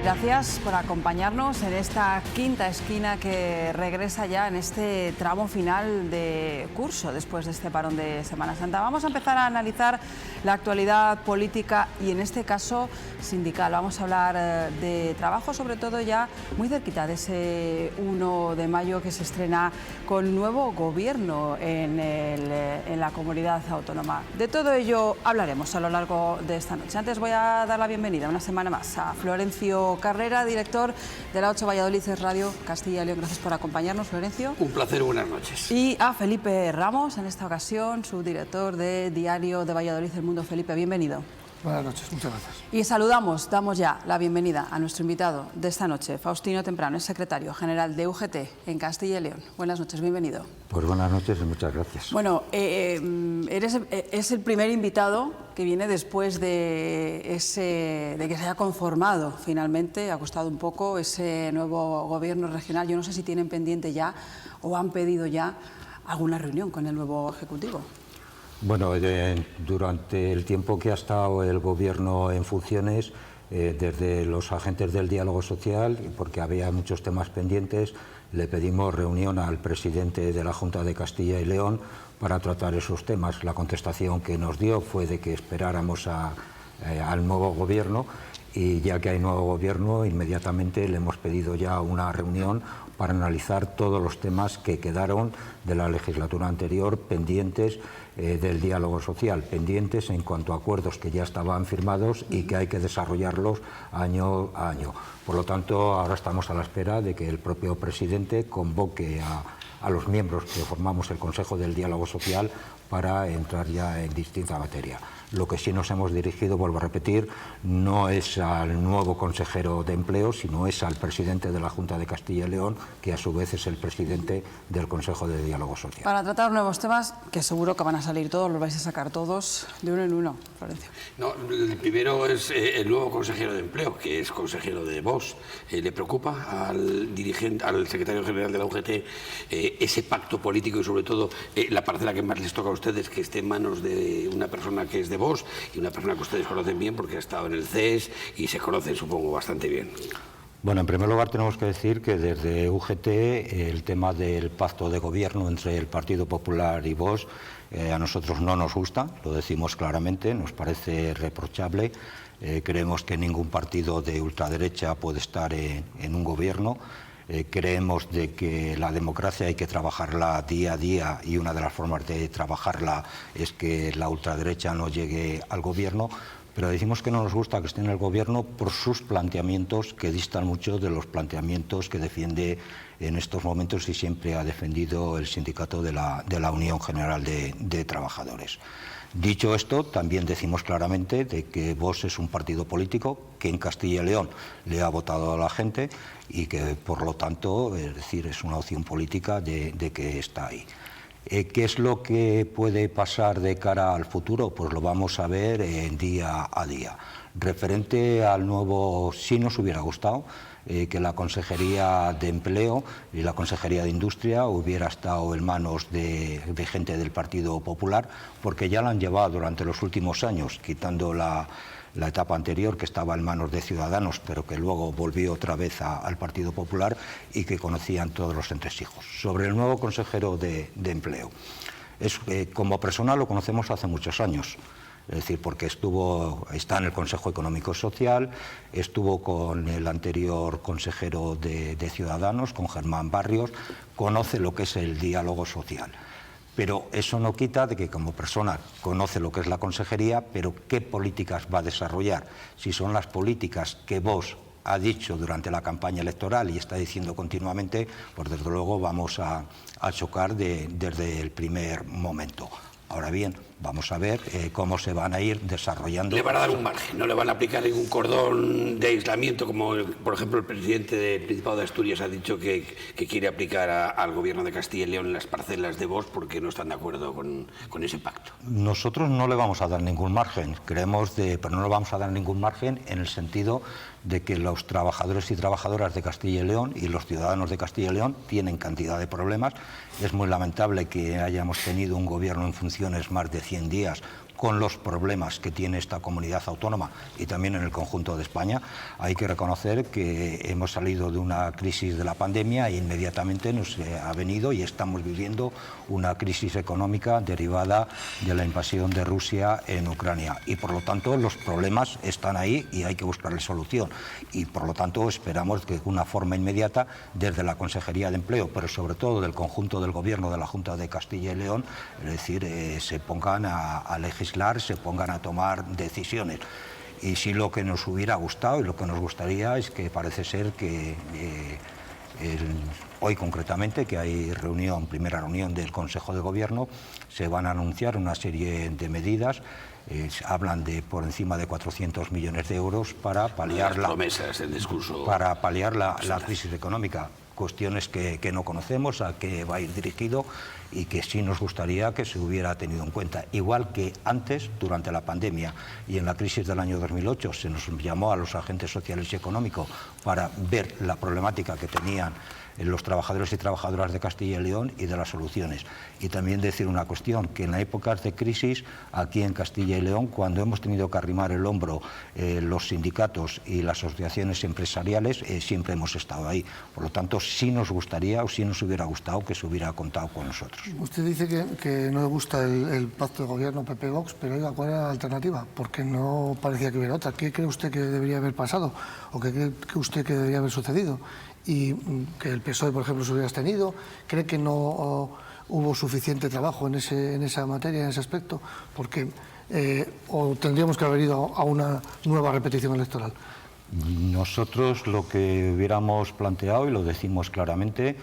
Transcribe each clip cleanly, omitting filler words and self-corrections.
Gracias por acompañarnos en esta quinta esquina que regresa ya en este tramo final de curso después de este parón de Semana Santa. Vamos a empezar a analizar la actualidad política y en este caso sindical. Vamos a hablar de trabajo, sobre todo ya muy cerquita de ese 1 de mayo que se estrena con nuevo gobierno en la comunidad autónoma. De todo ello hablaremos a lo largo de esta noche. Antes voy a dar la bienvenida una semana más a Florencio Carrera, director de la 8 Valladolid Radio Castilla y León. Gracias por acompañarnos, Florencio. Un placer, buenas noches. Y a Felipe Ramos, en esta ocasión, subdirector de Diario de Valladolid, El Mundo. Felipe, bienvenido. Buenas noches, muchas gracias. Y damos ya la bienvenida a nuestro invitado de esta noche, Faustino Temprano, es secretario general de UGT en Castilla y León. Buenas noches, bienvenido. Pues buenas noches y muchas gracias. Bueno, es el primer invitado que viene después de que se haya conformado finalmente, ha costado un poco, ese nuevo gobierno regional. Yo no sé si tienen pendiente ya o han pedido ya alguna reunión con el nuevo Ejecutivo. Bueno, durante el tiempo que ha estado el Gobierno en funciones, desde los agentes del diálogo social, porque había muchos temas pendientes, le pedimos reunión al presidente de la Junta de Castilla y León para tratar esos temas. La contestación que nos dio fue de que esperáramos al nuevo Gobierno, y ya que hay nuevo Gobierno, inmediatamente le hemos pedido ya una reunión para analizar todos los temas que quedaron de la legislatura anterior pendientes del diálogo social, pendientes en cuanto a acuerdos que ya estaban firmados y que hay que desarrollarlos año a año. Por lo tanto, ahora estamos a la espera de que el propio presidente convoque a los miembros que formamos el Consejo del Diálogo Social para entrar ya en distinta materia. Lo que sí nos hemos dirigido, vuelvo a repetir, no es al nuevo consejero de Empleo, sino es al presidente de la Junta de Castilla y León, que a su vez es el presidente del Consejo de Diálogo Social. Para tratar nuevos temas, que seguro que van a salir todos, los vais a sacar todos de uno en uno, Florencio. No, el primero es el nuevo consejero de Empleo, que es consejero de Vox. ¿Le preocupa al secretario general de la UGT ese pacto político y sobre todo la parcela que más les toca a ustedes, que esté en manos de una persona que es de Vox y una persona que ustedes conocen bien porque ha estado en el CES y se conocen, supongo, bastante bien? Bueno, en primer lugar tenemos que decir que desde UGT el tema del pacto de gobierno entre el Partido Popular y Vox a nosotros no nos gusta, lo decimos claramente, nos parece reprochable. Creemos que ningún partido de ultraderecha puede estar en un gobierno. Creemos de que la democracia hay que trabajarla día a día y una de las formas de trabajarla es que la ultraderecha no llegue al gobierno, pero decimos que no nos gusta que esté en el gobierno por sus planteamientos que distan mucho de los planteamientos que defiende en estos momentos y siempre ha defendido el sindicato de la Unión General de Trabajadores. Dicho esto, también decimos claramente de que Vox es un partido político que en Castilla y León le ha votado a la gente y que, por lo tanto, es decir, es una opción política de que está ahí. ¿Qué es lo que puede pasar de cara al futuro? Pues lo vamos a ver día a día. Referente al nuevo, sí nos hubiera gustado que la Consejería de Empleo y la Consejería de Industria hubiera estado en manos de gente del Partido Popular, porque ya la han llevado durante los últimos años, quitando la etapa anterior que estaba en manos de Ciudadanos, pero que luego volvió otra vez al Partido Popular y que conocían todos los entresijos. Sobre el nuevo consejero de Empleo, como persona lo conocemos hace muchos años. Es decir, porque está en el Consejo Económico y Social, estuvo con el anterior consejero de Ciudadanos, con Germán Barrios, conoce lo que es el diálogo social. Pero eso no quita de que como persona conoce lo que es la consejería, pero ¿qué políticas va a desarrollar? Si son las políticas que Vox ha dicho durante la campaña electoral y está diciendo continuamente, pues desde luego vamos a chocar desde el primer momento. Ahora bien, vamos a ver cómo se van a ir desarrollando. Le van a dar un margen, no le van a aplicar ningún cordón de aislamiento, como por ejemplo el presidente del Principado de Asturias ha dicho que quiere aplicar al gobierno de Castilla y León en las parcelas de Vox porque no están de acuerdo con ese pacto. Nosotros no le vamos a dar ningún margen, pero no le vamos a dar ningún margen en el sentido de que los trabajadores y trabajadoras de Castilla y León y los ciudadanos de Castilla y León tienen cantidad de problemas. Es muy lamentable que hayamos tenido un gobierno en funciones más de 100 días con los problemas que tiene esta comunidad autónoma y también en el conjunto de España. Hay que reconocer que hemos salido de una crisis de la pandemia e inmediatamente nos ha venido y estamos viviendo una crisis económica derivada de la invasión de Rusia en Ucrania. Y por lo tanto los problemas están ahí y hay que buscarle solución. Y por lo tanto esperamos que de una forma inmediata desde la Consejería de Empleo, pero sobre todo del conjunto del Gobierno de la Junta de Castilla y León, es decir, se pongan a legislar, se pongan a tomar decisiones. Y sí, lo que nos hubiera gustado y lo que nos gustaría es que parece ser que hoy concretamente, que hay primera reunión del Consejo de Gobierno, se van a anunciar una serie de medidas. Hablan de por encima de 400 millones de euros para paliar la crisis económica. Cuestiones que no conocemos, a qué va a ir dirigido y que sí nos gustaría que se hubiera tenido en cuenta. Igual que antes, durante la pandemia y en la crisis del año 2008, se nos llamó a los agentes sociales y económicos para ver la problemática que tenían los trabajadores y trabajadoras de Castilla y León y de las soluciones. Y también decir una cuestión, que en las épocas de crisis, aquí en Castilla y León, cuando hemos tenido que arrimar el hombro los sindicatos y las asociaciones empresariales, siempre hemos estado ahí. Por lo tanto, sí nos gustaría o sí nos hubiera gustado que se hubiera contado con nosotros. Usted dice que no le gusta el pacto de gobierno PP-Vox, pero oiga, ¿cuál era la alternativa? Porque no parecía que hubiera otra. ¿Qué cree usted que debería haber pasado? ¿O qué cree usted que debería haber sucedido? Y que el PSOE, por ejemplo, se hubiera abstenido. ¿Cree que no hubo suficiente trabajo en esa materia, en ese aspecto? Porque o tendríamos que haber ido a una nueva repetición electoral. Nosotros lo que hubiéramos planteado, y lo decimos claramente,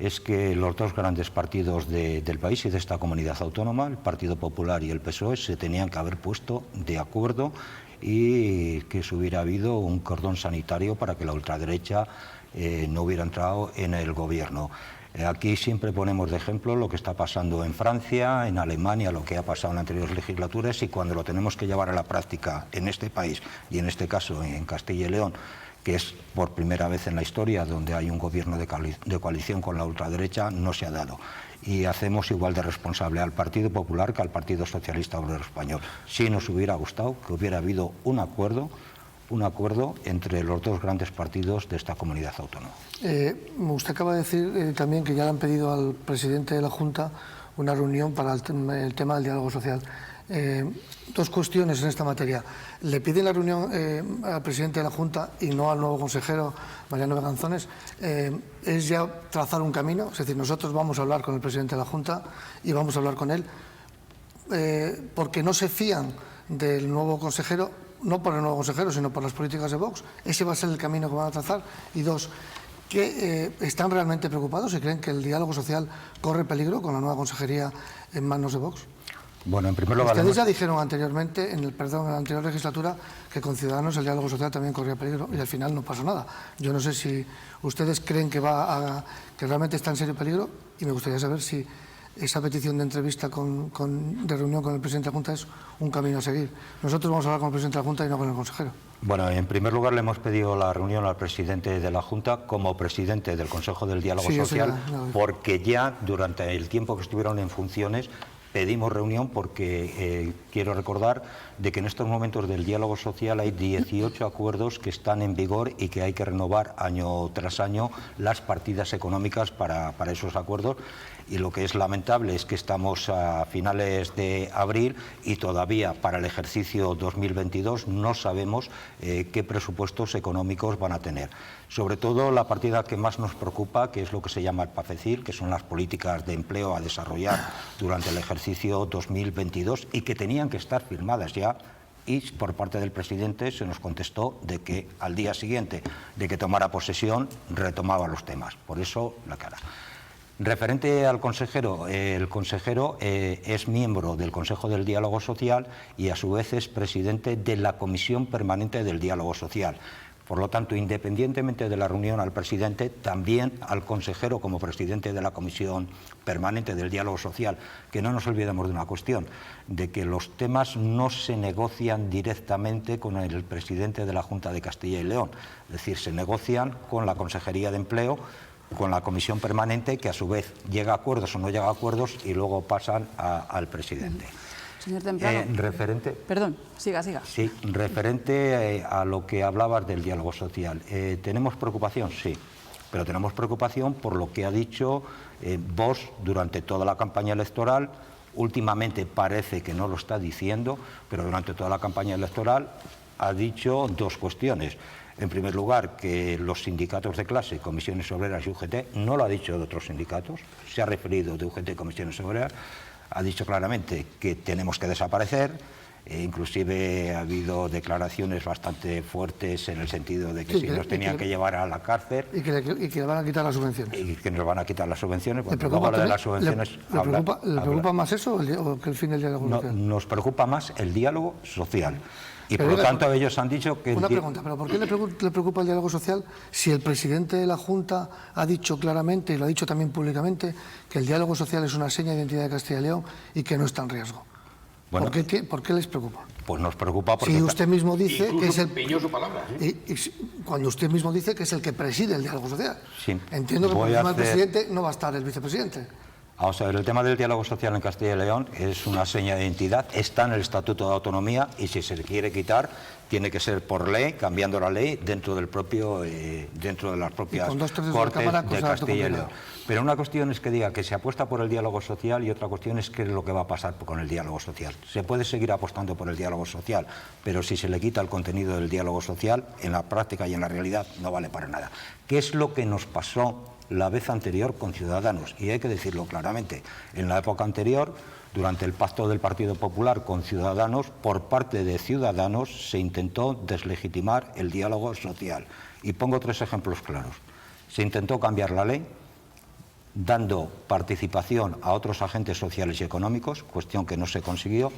es que los dos grandes partidos del país y de esta comunidad autónoma, el Partido Popular y el PSOE, se tenían que haber puesto de acuerdo y que se hubiera habido un cordón sanitario para que la ultraderecha no hubiera entrado en el gobierno. Aquí siempre ponemos de ejemplo lo que está pasando en Francia, en Alemania, lo que ha pasado en anteriores legislaturas, y cuando lo tenemos que llevar a la práctica en este país y en este caso en Castilla y León, que es por primera vez en la historia donde hay un gobierno de coalición con la ultraderecha, no se ha dado. Y hacemos igual de responsable al Partido Popular que al Partido Socialista Obrero Español. Sí nos hubiera gustado que hubiera habido un acuerdo entre los dos grandes partidos de esta comunidad autónoma. Usted acaba de decir también que ya le han pedido al presidente de la Junta una reunión para el tema del diálogo social. Dos cuestiones en esta materia. ¿Le piden la reunión al presidente de la Junta y no al nuevo consejero, Mariano Beganzones? ¿Es ya trazar un camino? Es decir, nosotros vamos a hablar con el presidente de la Junta y vamos a hablar con él porque no se fían del nuevo consejero, no por el nuevo consejero, sino por las políticas de Vox. ¿Ese va a ser el camino que van a trazar? Y dos, ¿que están realmente preocupados y creen que el diálogo social corre peligro con la nueva consejería en manos de Vox? Bueno, en primer lugar... Ustedes ya dijeron anteriormente, en la anterior legislatura, que con Ciudadanos el diálogo social también corría peligro y al final no pasó nada. Yo no sé si ustedes creen que realmente está en serio peligro y me gustaría saber si esa petición de entrevista de reunión con el presidente de la Junta es un camino a seguir. Nosotros vamos a hablar con el presidente de la Junta y no con el consejero. Bueno, en primer lugar le hemos pedido la reunión al presidente de la Junta como presidente del Consejo del Diálogo Social, porque ya durante el tiempo que estuvieron en funciones pedimos reunión porque quiero recordar de que en estos momentos del diálogo social hay 18 acuerdos que están en vigor y que hay que renovar año tras año las partidas económicas para esos acuerdos. Y lo que es lamentable es que estamos a finales de abril y todavía para el ejercicio 2022 no sabemos qué presupuestos económicos van a tener. Sobre todo la partida que más nos preocupa, que es lo que se llama el PAFECIL, que son las políticas de empleo a desarrollar durante el ejercicio 2022 y que tenían que estar firmadas ya, y por parte del presidente se nos contestó de que al día siguiente de que tomara posesión retomaba los temas. Por eso la cara. Referente al consejero, el consejero es miembro del Consejo del Diálogo Social y a su vez es presidente de la Comisión Permanente del Diálogo Social. Por lo tanto, independientemente de la reunión al presidente, también al consejero como presidente de la Comisión Permanente del Diálogo Social, que no nos olvidemos de una cuestión, de que los temas no se negocian directamente con el presidente de la Junta de Castilla y León, es decir, se negocian con la Consejería de Empleo, con la Comisión Permanente, que a su vez llega a acuerdos o no llega a acuerdos y luego pasan al presidente. Señor Temprano. Referente... Perdón, siga. Sí, referente a lo que hablabas del diálogo social. ¿Tenemos preocupación? Sí, pero tenemos preocupación por lo que ha dicho Vox durante toda la campaña electoral. Últimamente parece que no lo está diciendo, pero durante toda la campaña electoral ha dicho dos cuestiones. En primer lugar, que los sindicatos de clase, Comisiones Obreras y UGT, no lo ha dicho de otros sindicatos, se ha referido de UGT y Comisiones Obreras, ha dicho claramente que tenemos que desaparecer. Inclusive ha habido declaraciones bastante fuertes en el sentido de que sí, si nos tenían que llevar a la cárcel y que le van a quitar las subvenciones. Y que nos van a quitar las subvenciones. ¿Le preocupa, de las subvenciones ¿le preocupa más eso o que el fin del diálogo social? Nos preocupa más el diálogo social. Y pero por lo tanto ellos han dicho que... Una pregunta, ¿pero por qué le preocupa el diálogo social si el presidente de la Junta ha dicho claramente, y lo ha dicho también públicamente, que el diálogo social es una seña de identidad de Castilla y León y que no está en riesgo? Bueno, ¿Por qué les preocupa? Pues nos preocupa porque... Si usted mismo dice que es el... Su palabra, ¿sí? y cuando usted mismo dice que es el que preside el diálogo social. Sí. Entiendo que por encima del presidente no va a estar el vicepresidente. Vamos a ver, el tema del diálogo social en Castilla y León es una seña de identidad, está en el Estatuto de Autonomía y si se le quiere quitar tiene que ser por ley, cambiando la ley dentro del propio, dentro de las propias Cortes de Castilla y León. Pero una cuestión es que diga que se apuesta por el diálogo social y otra cuestión es qué es lo que va a pasar con el diálogo social. Se puede seguir apostando por el diálogo social, pero si se le quita el contenido del diálogo social, en la práctica y en la realidad no vale para nada. ¿Qué es lo que nos pasó la vez anterior con Ciudadanos? Y hay que decirlo claramente, en la época anterior, durante el pacto del Partido Popular con Ciudadanos, por parte de Ciudadanos se intentó deslegitimar el diálogo social. Y pongo tres ejemplos claros. Se intentó cambiar la ley, dando participación a otros agentes sociales y económicos, cuestión que no se consiguió,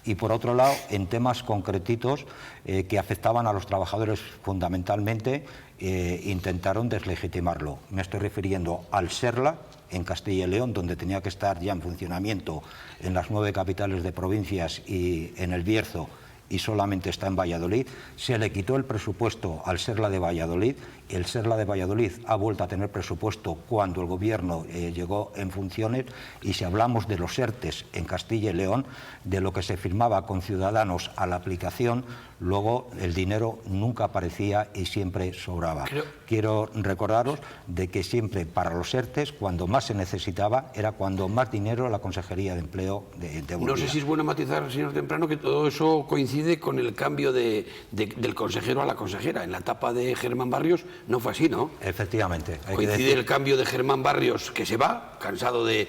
y por otro lado, en temas concretitos que afectaban a los trabajadores fundamentalmente, intentaron deslegitimarlo. Me estoy refiriendo al SERLA, en Castilla y León, donde tenía que estar ya en funcionamiento en las 9 capitales de provincias y en el Bierzo, y solamente está en Valladolid. Se le quitó el presupuesto al SERLA de Valladolid. El SERLA de Valladolid ha vuelto a tener presupuesto cuando el gobierno llegó en funciones, y si hablamos de los ERTES en Castilla y León, de lo que se firmaba con Ciudadanos a la aplicación, luego el dinero nunca aparecía y siempre sobraba. Quiero recordaros de que siempre para los ERTES, cuando más se necesitaba, era cuando más dinero la Consejería de Empleo devolvía. No sé si es bueno matizar, señor Temprano, que todo eso coincide con el cambio del consejero a la consejera. En la etapa de Germán Barrios no fue así, ¿no? Efectivamente. Coincide el cambio de Germán Barrios, que se va, cansado del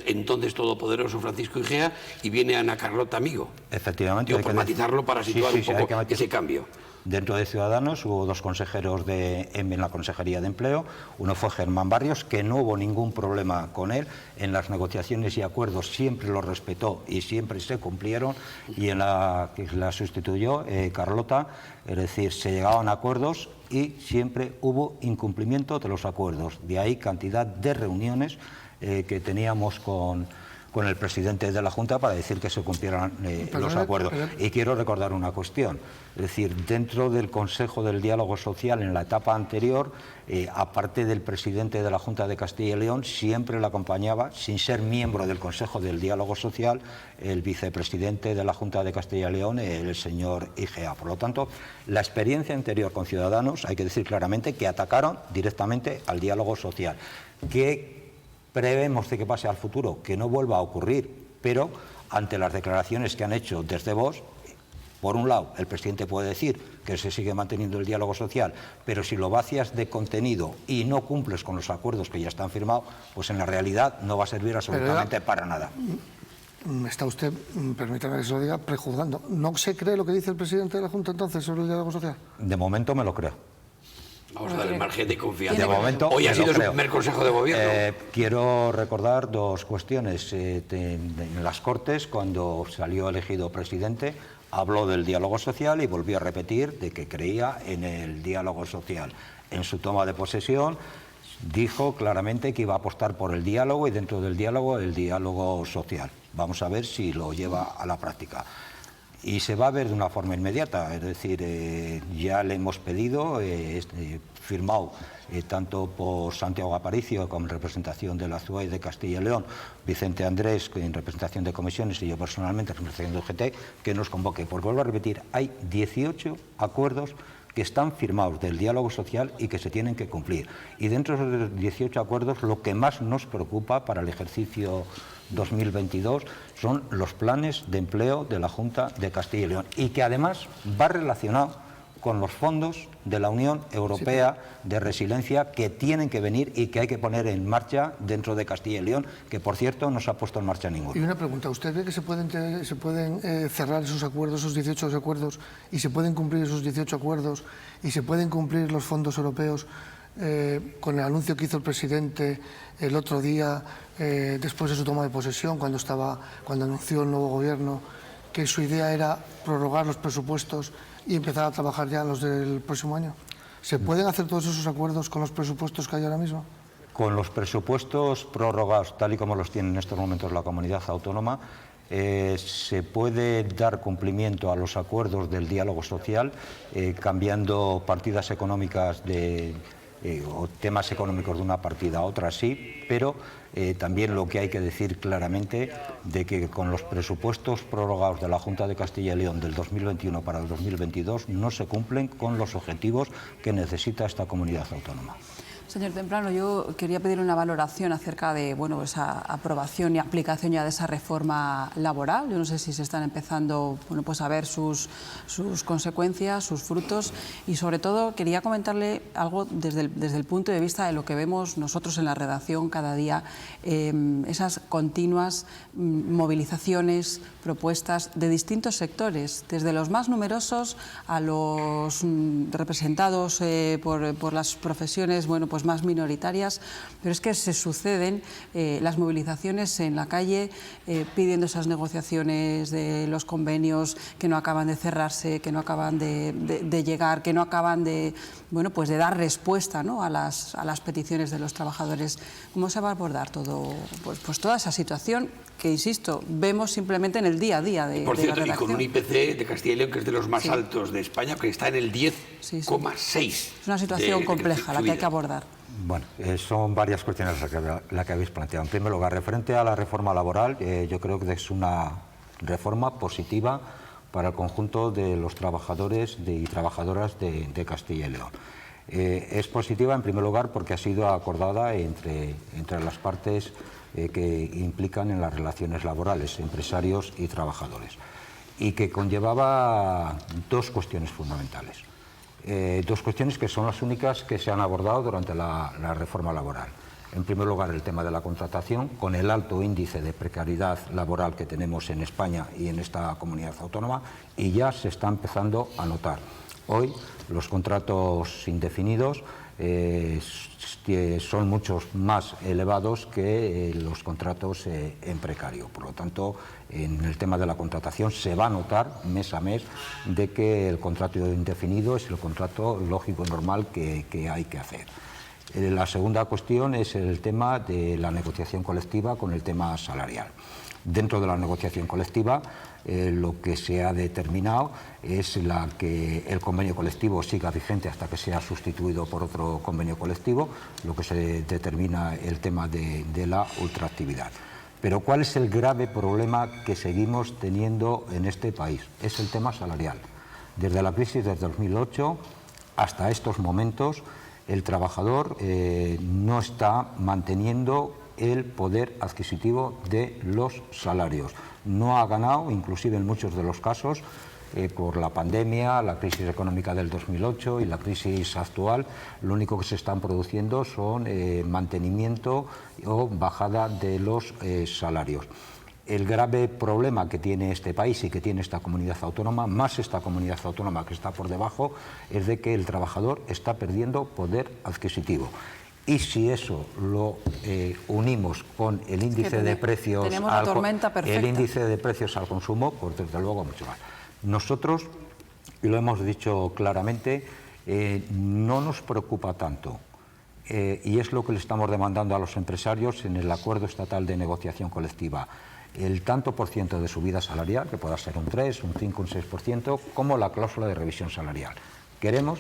entonces todopoderoso Francisco Igea, y viene Ana Carlota Amigo. Efectivamente. Por matizarlo para situar un poco ese cambio. Dentro de Ciudadanos hubo dos consejeros en la Consejería de Empleo. Uno fue Germán Barrios, que no hubo ningún problema con él. En las negociaciones y acuerdos siempre lo respetó y siempre se cumplieron. Y en la que la sustituyó Carlota, es decir, se llegaban a acuerdos y siempre hubo incumplimiento de los acuerdos. De ahí cantidad de reuniones que teníamos con el presidente de la Junta para decir que se cumplieran los acuerdos. Y quiero recordar una cuestión, es decir, dentro del Consejo del Diálogo Social en la etapa anterior, aparte del presidente de la Junta de Castilla y León, siempre le acompañaba, sin ser miembro del Consejo del Diálogo Social, el vicepresidente de la Junta de Castilla y León, el señor Igea. Por lo tanto, la experiencia anterior con Ciudadanos, hay que decir claramente que atacaron directamente al diálogo social. Que prevemos de que pase al futuro, que no vuelva a ocurrir, pero ante las declaraciones que han hecho desde Vox, por un lado, el presidente puede decir que se sigue manteniendo el diálogo social, pero si lo vacias de contenido y no cumples con los acuerdos que ya están firmados, pues en la realidad no va a servir absolutamente para nada. Está usted, permítame que se lo diga, prejuzgando. ¿No se cree lo que dice el presidente de la Junta entonces sobre el diálogo social? De momento me lo creo. Vamos a dar el margen de confianza. De momento, hoy ha sido su primer Consejo de Gobierno. Quiero recordar dos cuestiones. En las Cortes, cuando salió elegido presidente, habló del diálogo social y volvió a repetir de que creía en el diálogo social. En su toma de posesión dijo claramente que iba a apostar por el diálogo y dentro del diálogo el diálogo social. Vamos a ver si lo lleva a la práctica. y se va a ver de una forma inmediata, es decir, ya le hemos pedido, firmado tanto por Santiago Aparicio como en representación de la CUE de Castilla y León, Vicente Andrés en representación de comisiones y yo personalmente en representación de UGT, que nos convoque. Porque vuelvo a repetir, hay 18 acuerdos que están firmados del diálogo social y que se tienen que cumplir. Y dentro de los 18 acuerdos, lo que más nos preocupa para el ejercicio 2022 son los planes de empleo de la Junta de Castilla y León, y que además va relacionado con los fondos de la Unión Europea de Resiliencia que tienen que venir y que hay que poner en marcha dentro de Castilla y León, que por cierto no se ha puesto en marcha ninguno. Y una pregunta, ¿usted ve que se pueden cerrar esos acuerdos, esos 18 acuerdos, y se pueden cumplir esos 18 acuerdos, y se pueden cumplir los fondos europeos con el anuncio que hizo el presidente el otro día, después de su toma de posesión, cuando anunció el nuevo gobierno, que su idea era prorrogar los presupuestos y empezar a trabajar ya en los del próximo año? ¿Se pueden hacer todos esos acuerdos con los presupuestos que hay ahora mismo? Con los presupuestos prorrogados, tal y como los tiene en estos momentos la comunidad autónoma, se puede dar cumplimiento a los acuerdos del diálogo social cambiando partidas económicas o temas económicos de una partida a otra, sí, pero también lo que hay que decir claramente de que con los presupuestos prorrogados de la Junta de Castilla y León del 2021 para el 2022 no se cumplen con los objetivos que necesita esta comunidad autónoma. Señor Temprano, yo quería pedir una valoración acerca de esa aprobación y aplicación ya de esa reforma laboral. Yo no sé si se están empezando a ver sus consecuencias, sus frutos, y sobre todo quería comentarle algo desde el punto de vista de lo que vemos nosotros en la redacción cada día, esas continuas movilizaciones, propuestas de distintos sectores, desde los más numerosos a los representados por las profesiones más minoritarias, pero es que se suceden las movilizaciones en la calle pidiendo esas negociaciones de los convenios que no acaban de cerrarse, que no acaban de llegar, que no acaban de dar respuesta, ¿no?, a las peticiones de los trabajadores. ¿Cómo se va a abordar toda esa situación que, insisto, vemos simplemente en el día a día de Por cierto, la redacción? y con un IPC de Castilla y León que es de los más altos de España, que está en el 10,6. Es una situación compleja la que hay que abordar. Bueno, son varias cuestiones las que habéis planteado. En primer lugar, referente a la reforma laboral, yo creo que es una reforma positiva para el conjunto de los trabajadores y trabajadoras de Castilla y León. Es positiva, en primer lugar, porque ha sido acordada entre las partes que implican en las relaciones laborales, empresarios y trabajadores, y que conllevaba dos cuestiones fundamentales. Dos cuestiones que son las únicas que se han abordado durante la reforma laboral. En primer lugar, el tema de la contratación, con el alto índice de precariedad laboral que tenemos en España y en esta comunidad autónoma, y ya se está empezando a notar. Hoy los contratos indefinidos son muchos más elevados que los contratos en precario. Por lo tanto, en el tema de la contratación se va a notar mes a mes de que el contrato indefinido es el contrato lógico y normal que hay que hacer. La segunda cuestión es el tema de la negociación colectiva con el tema salarial. Dentro de la negociación colectiva, lo que se ha determinado es que el convenio colectivo siga vigente hasta que sea sustituido por otro convenio colectivo, lo que se determina el tema de la ultraactividad. Pero ¿cuál es el grave problema que seguimos teniendo en este país? Es el tema salarial. Desde la crisis de 2008 hasta estos momentos, el trabajador no está manteniendo el poder adquisitivo de los salarios. No ha ganado, inclusive en muchos de los casos, por la pandemia, la crisis económica del 2008 y la crisis actual, lo único que se están produciendo son mantenimiento o bajada de los salarios. El grave problema que tiene este país y que tiene esta comunidad autónoma, más esta comunidad autónoma que está por debajo, es de que el trabajador está perdiendo poder adquisitivo. Y si eso lo unimos con el índice de precios al consumo, pues desde luego mucho más. Nosotros, y lo hemos dicho claramente, no nos preocupa tanto, y es lo que le estamos demandando a los empresarios en el acuerdo estatal de negociación colectiva. el tanto por ciento de subida salarial, que pueda ser un 3, un 5, un 6%, como la cláusula de revisión salarial. Queremos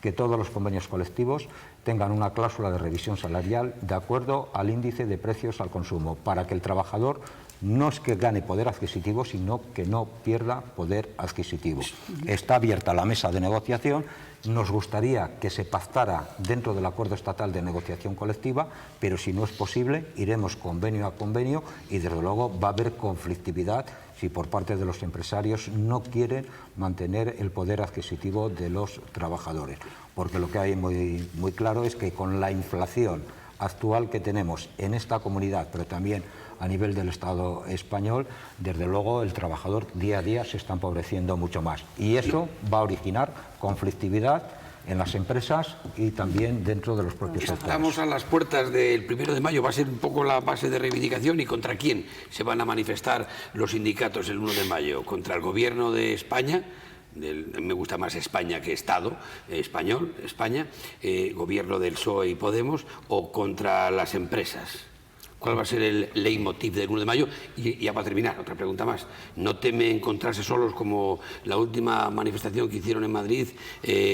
que todos los convenios colectivos tengan una cláusula de revisión salarial de acuerdo al índice de precios al consumo, para que el trabajador no es que gane poder adquisitivo, sino que no pierda poder adquisitivo. Está abierta la mesa de negociación. Nos gustaría que se pactara dentro del acuerdo estatal de negociación colectiva, pero si no es posible, iremos convenio a convenio y desde luego va a haber conflictividad si por parte de los empresarios no quieren mantener el poder adquisitivo de los trabajadores. Porque lo que hay muy claro es que con la inflación actual que tenemos en esta comunidad, pero también a nivel del Estado español, desde luego el trabajador día a día se está empobreciendo mucho más. Y eso va a originar conflictividad en las empresas y también dentro de los propios sectores. Estamos a las puertas del 1 de mayo, va a ser un poco la base de reivindicación. ¿Y contra quién se van a manifestar los sindicatos el 1 de mayo? ¿Contra el Gobierno de España? Me gusta más España que Estado español, España, gobierno del PSOE y Podemos, o contra las empresas? ¿Cuál va a ser el leitmotiv del 1 de mayo? Y ya para terminar, otra pregunta más. ¿No teme encontrarse solos como la última manifestación que hicieron en Madrid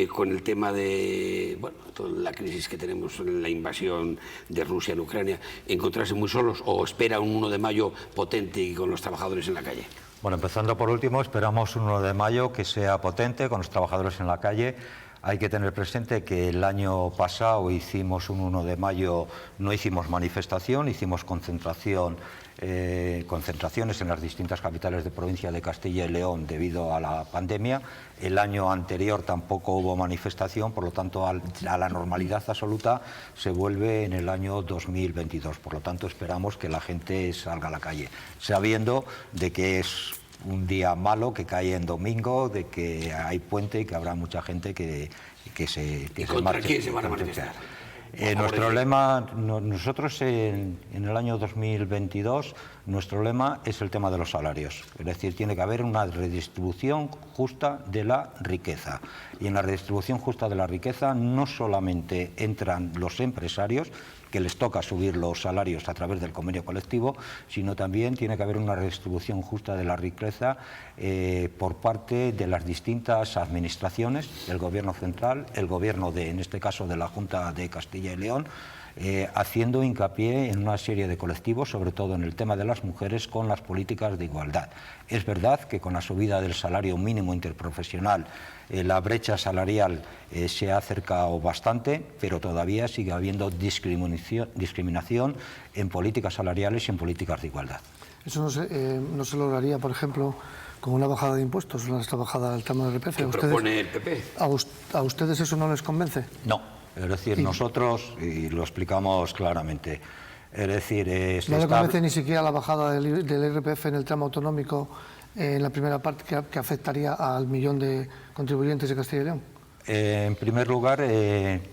con el tema de toda la crisis que tenemos, la invasión de Rusia en Ucrania? ¿Encontrarse muy solos o espera un 1 de mayo potente y con los trabajadores en la calle? Bueno, empezando por último, esperamos un 1 de mayo que sea potente con los trabajadores en la calle. Hay que tener presente que el año pasado hicimos un 1 de mayo, no hicimos manifestación, hicimos concentraciones en las distintas capitales de provincia de Castilla y León debido a la pandemia. El año anterior tampoco hubo manifestación, por lo tanto a la normalidad absoluta se vuelve en el año 2022. Por lo tanto esperamos que la gente salga a la calle, sabiendo de que es un día malo, que cae en domingo, de que hay puente y que habrá mucha gente que se ¿Y contra quién se van a manifestar? Nuestro lema, nosotros en el año 2022, nuestro lema es el tema de los salarios. Es decir, tiene que haber una redistribución justa de la riqueza. Y en la redistribución justa de la riqueza no solamente entran los empresarios, que les toca subir los salarios a través del convenio colectivo, sino también tiene que haber una redistribución justa de la riqueza por parte de las distintas administraciones, el Gobierno central, el Gobierno en este caso de la Junta de Castilla y León, haciendo hincapié en una serie de colectivos, sobre todo en el tema de las mujeres, con las políticas de igualdad. Es verdad que con la subida del salario mínimo interprofesional la brecha salarial se ha acercado bastante, pero todavía sigue habiendo discriminación en políticas salariales y en políticas de igualdad. Eso no se lograría, por ejemplo, con una bajada de impuestos, una bajada del tramo de IRPF. ¿Qué propone el PP? ¿A ustedes eso no les convence? No, es decir, nosotros, y lo explicamos claramente, es decir... ¿No le convence ni siquiera la bajada del IRPF en el tramo autonómico en la primera parte que afectaría al 1 millón de contribuyentes de Castilla y León? En primer lugar,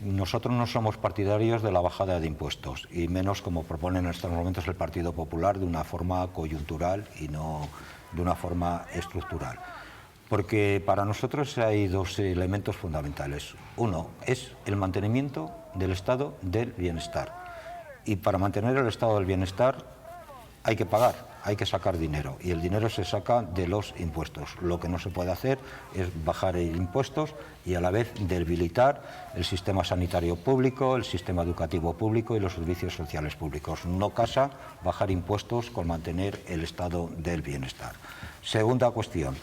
nosotros no somos partidarios de la bajada de impuestos, y menos como propone en estos momentos el Partido Popular, de una forma coyuntural y no de una forma estructural. Porque para nosotros hay dos elementos fundamentales. Uno es el mantenimiento del estado del bienestar. Y para mantener el estado del bienestar hay que pagar, hay que sacar dinero. Y el dinero se saca de los impuestos. Lo que no se puede hacer es bajar impuestos y a la vez debilitar el sistema sanitario público, el sistema educativo público y los servicios sociales públicos. No casa bajar impuestos con mantener el estado del bienestar. Segunda cuestión.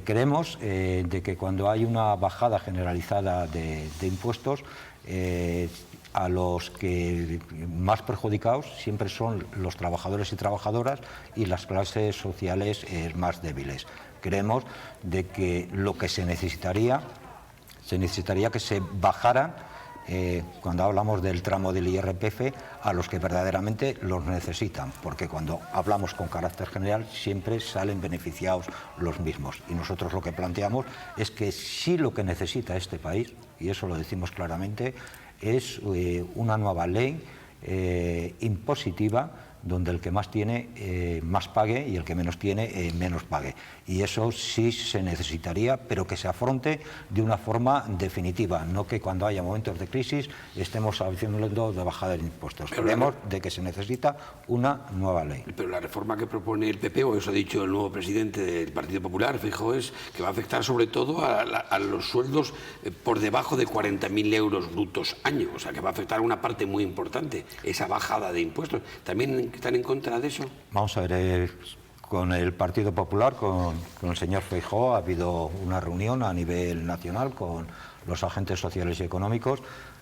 Creemos de que cuando hay una bajada generalizada de impuestos, a los que más perjudicados siempre son los trabajadores y trabajadoras y las clases sociales más débiles. Creemos de que lo que se necesitaría que se bajaran, cuando hablamos del tramo del IRPF, a los que verdaderamente los necesitan, porque cuando hablamos con carácter general siempre salen beneficiados los mismos. Y nosotros lo que planteamos es que sí, lo que necesita este país, y eso lo decimos claramente, es una nueva ley impositiva donde el que más tiene más pague y el que menos tiene menos pague. Y eso sí se necesitaría, pero que se afronte de una forma definitiva, no que cuando haya momentos de crisis estemos haciendo de bajada de impuestos. Creemos de que se necesita una nueva ley. Pero la reforma que propone el PP, o eso ha dicho el nuevo presidente del Partido Popular, Feijóo, es que va a afectar sobre todo a los sueldos por debajo de 40.000 euros brutos año, o sea que va a afectar a una parte muy importante, esa bajada de impuestos. ¿También están en contra de eso? Vamos a ver, con el Partido Popular, con el señor Feijóo, ha habido una reunión a nivel nacional con los agentes sociales y económicos.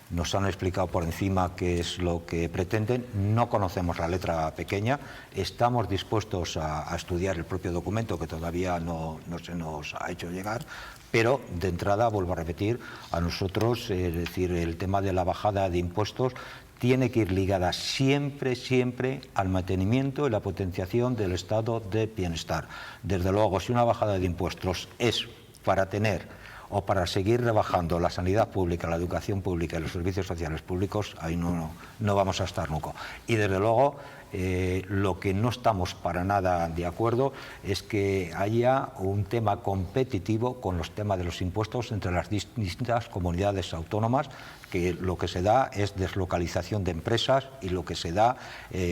Nos han explicado por encima qué es lo que pretenden. No conocemos la letra pequeña. Estamos dispuestos a estudiar el propio documento, que todavía no se nos ha hecho llegar. Pero, de entrada, vuelvo a repetir, a nosotros, es decir, el tema de la bajada de impuestos tiene que ir ligada siempre, siempre al mantenimiento y la potenciación del estado de bienestar. Desde luego, si una bajada de impuestos es para tener o para seguir rebajando la sanidad pública, la educación pública y los servicios sociales públicos, ahí no vamos a estar nunca. Y desde luego, lo que no estamos para nada de acuerdo es que haya un tema competitivo con los temas de los impuestos entre las distintas comunidades autónomas, que lo que se da es deslocalización de empresas y lo que se da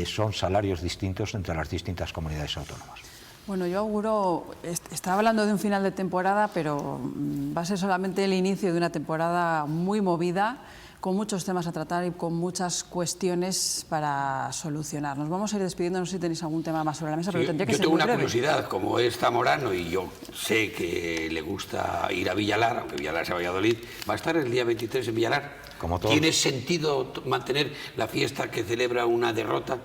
son salarios distintos entre las distintas comunidades autónomas. Bueno, yo auguro, estaba hablando de un final de temporada, pero va a ser solamente el inicio de una temporada muy movida, con muchos temas a tratar y con muchas cuestiones para solucionar. Nos vamos a ir despidiendo, no sé si tenéis algún tema más sobre la mesa, pero tendría que ser muy breve. Yo tengo una curiosidad, como es zamorano y yo sé que le gusta ir a Villalar, aunque Villalar sea Valladolid, ¿va a estar el día 23 en Villalar? Como todo. ¿Tiene sentido mantener la fiesta que celebra una derrota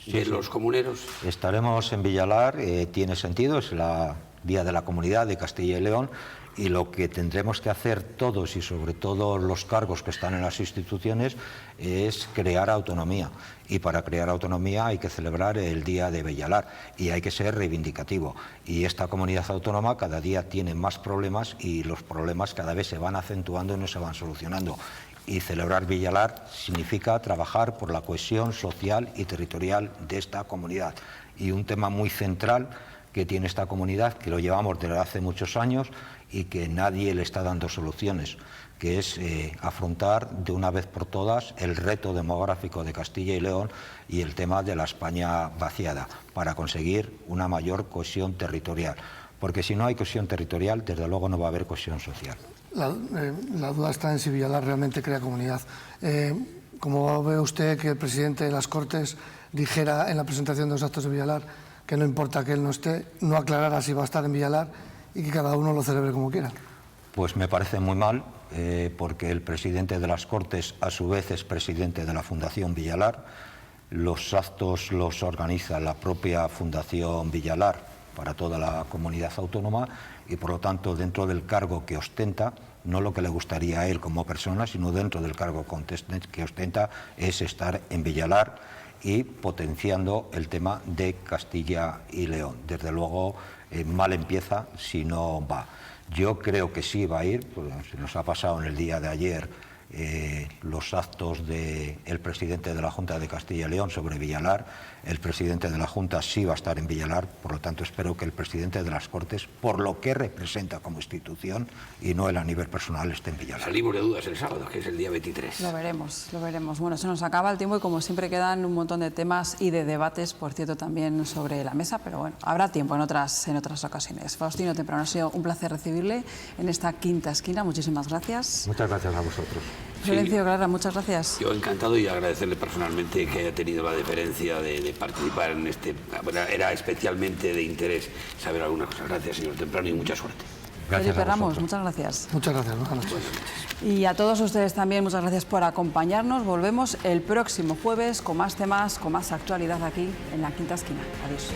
de los comuneros? Estaremos en Villalar, tiene sentido, es el Día de la Comunidad de Castilla y León, y lo que tendremos que hacer todos y sobre todo los cargos que están en las instituciones es crear autonomía, y para crear autonomía hay que celebrar el Día de Villalar y hay que ser reivindicativo, y esta comunidad autónoma cada día tiene más problemas y los problemas cada vez se van acentuando y no se van solucionando. Y celebrar Villalar significa trabajar por la cohesión social y territorial de esta comunidad. Y un tema muy central que tiene esta comunidad, que lo llevamos desde hace muchos años y que nadie le está dando soluciones, que es afrontar de una vez por todas el reto demográfico de Castilla y León y el tema de la España vaciada, para conseguir una mayor cohesión territorial. Porque si no hay cohesión territorial, desde luego no va a haber cohesión social. La duda está en si Villalar realmente crea comunidad. ¿Cómo ve usted que el presidente de las Cortes dijera en la presentación de los actos de Villalar que no importa que él no esté, no aclarara si va a estar en Villalar y que cada uno lo celebre como quiera? Pues me parece muy mal, porque el presidente de las Cortes a su vez es presidente de la Fundación Villalar. Los actos los organiza la propia Fundación Villalar para toda la comunidad autónoma y por lo tanto dentro del cargo que ostenta, no lo que le gustaría a él como persona, sino dentro del cargo que ostenta es estar en Villalar y potenciando el tema de Castilla y León. Desde luego mal empieza si no va. Yo creo que sí va a ir, pues se nos ha pasado en el día de ayer los actos del presidente de la Junta de Castilla y León sobre Villalar. El presidente de la Junta sí va a estar en Villalar, por lo tanto espero que el presidente de las Cortes, por lo que representa como institución y no él a nivel personal, esté en Villalar. Salimos de dudas el sábado, que es el día 23. Lo veremos, lo veremos. Bueno, se nos acaba el tiempo y como siempre quedan un montón de temas y de debates, por cierto, también sobre la mesa, pero bueno, habrá tiempo en otras ocasiones. Faustino Temprano, ha sido un placer recibirle en esta quinta esquina. Muchísimas gracias. Muchas gracias a vosotros. Florencio Clara, muchas gracias. Yo encantado y agradecerle personalmente que haya tenido la deferencia de participar en este. Bueno, era especialmente de interés saber algunas cosas. Gracias, señor Temprano, y mucha suerte. Felipe Ramos, muchas gracias. Muchas gracias. Buenas noches. Y a todos ustedes también, muchas gracias por acompañarnos. Volvemos el próximo jueves con más temas, con más actualidad aquí en la Quinta Esquina. Adiós.